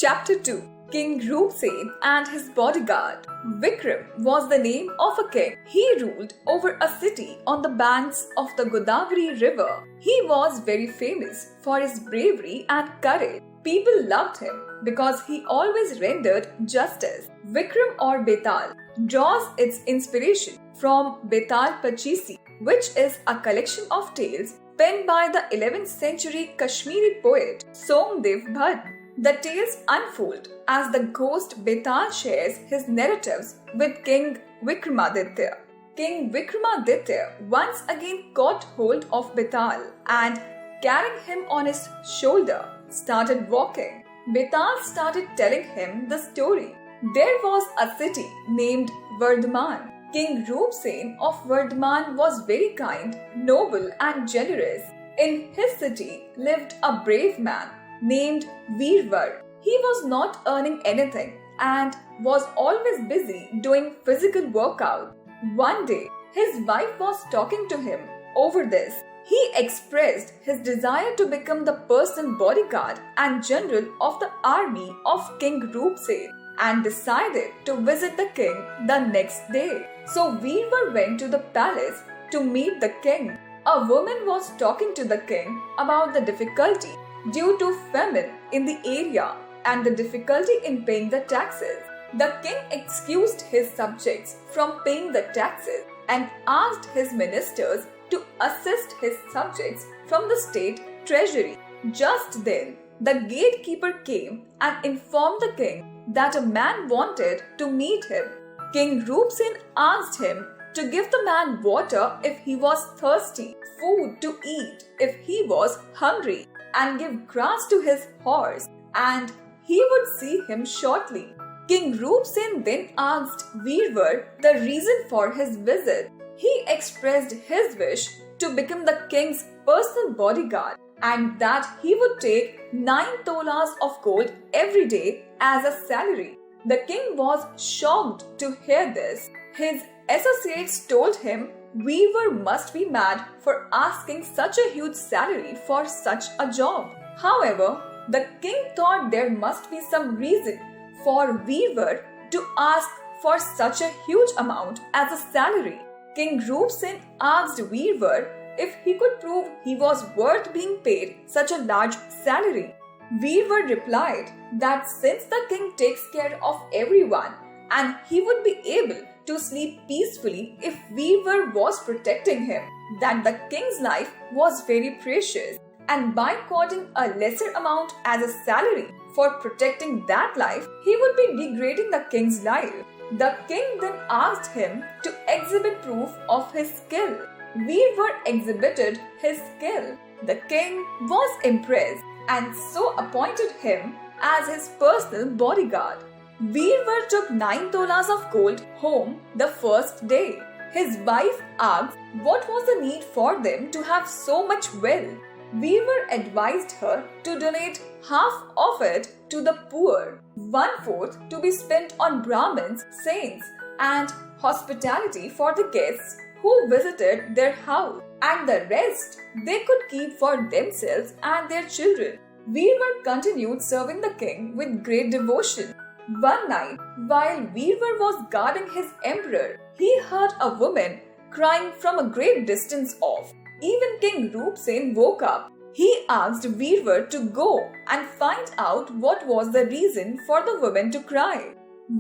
Chapter 2. King Roop Sen and his bodyguard. Vikram was the name of a king. He ruled over a city on the banks of the Godavari river. He was very famous for his bravery and courage. People loved him because he always rendered justice. Vikram or Betal draws its inspiration from Betal Pachisi, which is a collection of tales penned by the 11th century Kashmiri poet Somdev Bhatt. The tales unfold as the ghost Betal shares his narratives with King Vikramaditya. King Vikramaditya once again caught hold of Betal and, carrying him on his shoulder, started walking. Betal started telling him the story. There was a city named Vardhaman. King Roop Sen of Vardhaman was very kind, noble and generous. In his city lived a brave man named Veervar. He was not earning anything and was always busy doing physical workout. One day, his wife was talking to him over this. He expressed his desire to become the personal bodyguard and general of the army of King Roop Sen and decided to visit the king the next day. So Veervar went to the palace to meet the king. A woman was talking to the king about the difficulty due to famine in the area and the difficulty in paying the taxes. The king excused his subjects from paying the taxes and asked his ministers to assist his subjects from the state treasury. Just then, the gatekeeper came and informed the king that a man wanted to meet him. King Roop Sen asked him to give the man water if he was thirsty, food to eat if he was hungry, and give grass to his horse, and he would see him shortly. King Roop Sen then asked Veervar the reason for his visit. He expressed his wish to become the king's personal bodyguard and that he would take 9 tolas of gold every day as a salary. The king was shocked to hear this. His associates told him Weaver must be mad for asking such a huge salary for such a job. However, the king thought there must be some reason for Weaver to ask for such a huge amount as a salary. King Roop Sen asked Weaver if he could prove he was worth being paid such a large salary. Weaver replied that since the king takes care of everyone and he would be able to sleep peacefully if Weaver was protecting him, that the king's life was very precious, and by quoting a lesser amount as a salary for protecting that life, he would be degrading the king's life. The king then asked him to exhibit proof of his skill. Weaver exhibited his skill. The king was impressed and so appointed him as his personal bodyguard. Veervar took 9 tolas of gold home the first day. His wife asked what was the need for them to have so much wealth. Veervar advised her to donate half of it to the poor, 1/4 to be spent on Brahmins, saints, and hospitality for the guests who visited their house, and the rest they could keep for themselves and their children. Veervar continued serving the king with great devotion. One night, while Veervar was guarding his emperor, he heard a woman crying from a great distance off. Even King Roop Sen woke up. He asked Veervar to go and find out what was the reason for the woman to cry.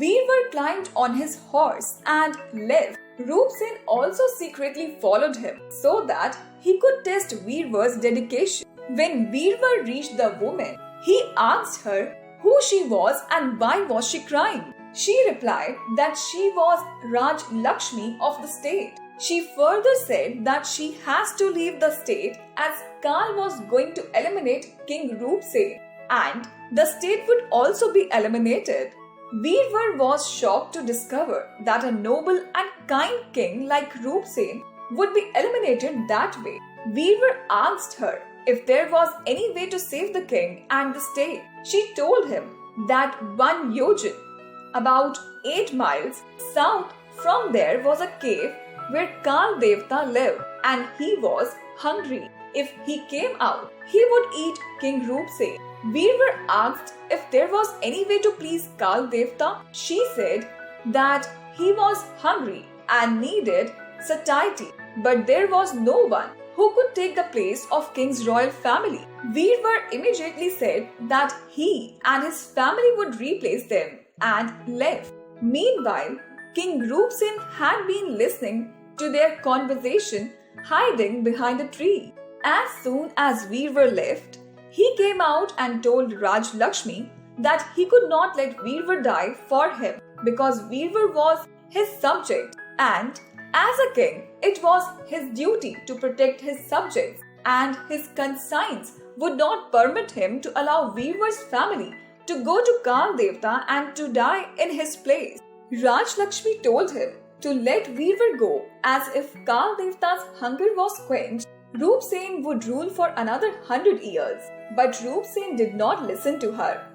Veervar climbed on his horse and left. Roop Sen also secretly followed him so that he could test Veervar's dedication. When Veervar reached the woman, he asked her who she was and why was she crying. She replied that she was Raj Lakshmi of the state. She further said that she has to leave the state as Kal was going to eliminate King Roop Sen and the state would also be eliminated. Veervar was shocked to discover that a noble and kind king like Roop Sen would be eliminated that way. Veervar asked her if there was any way to save the king and the state. She told him that 1 yojan, about 8 miles south from there, was a cave where Kal Devta lived and he was hungry. If he came out, he would eat King Roop Sen. Veervar asked if there was any way to please Kal Devta. She said that he was hungry and needed satiety, but there was no one who could take the place of king's royal family. Veervar immediately said that he and his family would replace them and left. Meanwhile, King Roop Singh had been listening to their conversation hiding behind a tree. As soon as Veervar left, he came out and told Raj Lakshmi that he could not let Veervar die for him because Veervar was his subject, and as a king, it was his duty to protect his subjects, and his conscience would not permit him to allow Veervar's family to go to Kal Devta and to die in his place. Raj Lakshmi told him to let Veervar go, as if Kal Devta's hunger was quenched, Roop Sen would rule for another 100 years. But Roop Sen did not listen to her.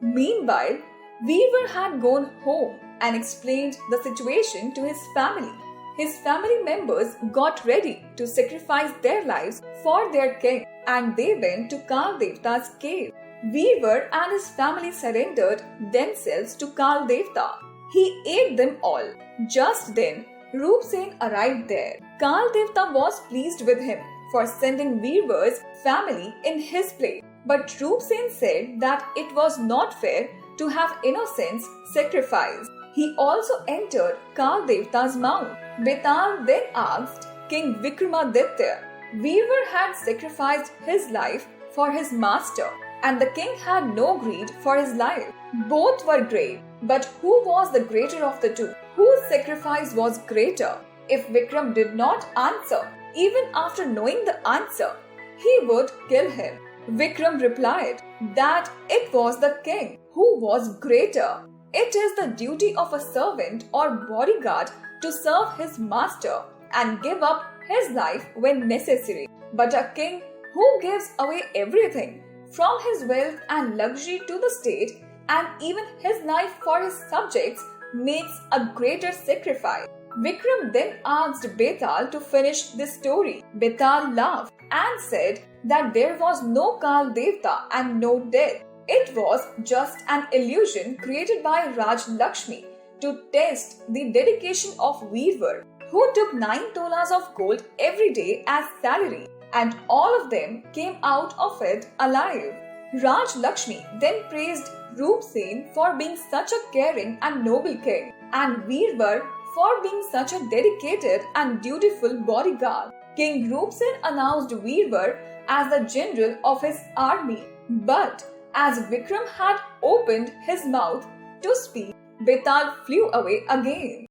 Meanwhile, Veervar had gone home and explained the situation to his family. His family members got ready to sacrifice their lives for their king, and they went to Kal Devta's cave. Veervar and his family surrendered themselves to Kal Devta. He ate them all. Just then, Roop Sen arrived there. Kal Devta was pleased with him for sending Veervar's family in his place. But Roop Sen said that it was not fair to have innocents sacrificed. He also entered Kal Devta's mouth. Betal then asked King Vikramaditya. Veervar had sacrificed his life for his master, and the king had no greed for his life. Both were great, but who was the greater of the two? Whose sacrifice was greater? If Vikram did not answer, even after knowing the answer, he would kill him. Vikram replied that it was the king who was greater. It is the duty of a servant or bodyguard to serve his master and give up his life when necessary. But a king who gives away everything, from his wealth and luxury to the state, and even his life for his subjects, makes a greater sacrifice. Vikram then asked Betal to finish this story. Betal laughed and said that there was no Kal Devta and no death. It was just an illusion created by Raj Lakshmi to test the dedication of Veervar, who took 9 tolas of gold every day as salary, and all of them came out of it alive. Raj Lakshmi then praised Roop Sen for being such a caring and noble king, and Veervar for being such a dedicated and dutiful bodyguard. King Roop Sen announced Veervar as the general of his army, but as Vikram had opened his mouth to speak, Betal flew away again.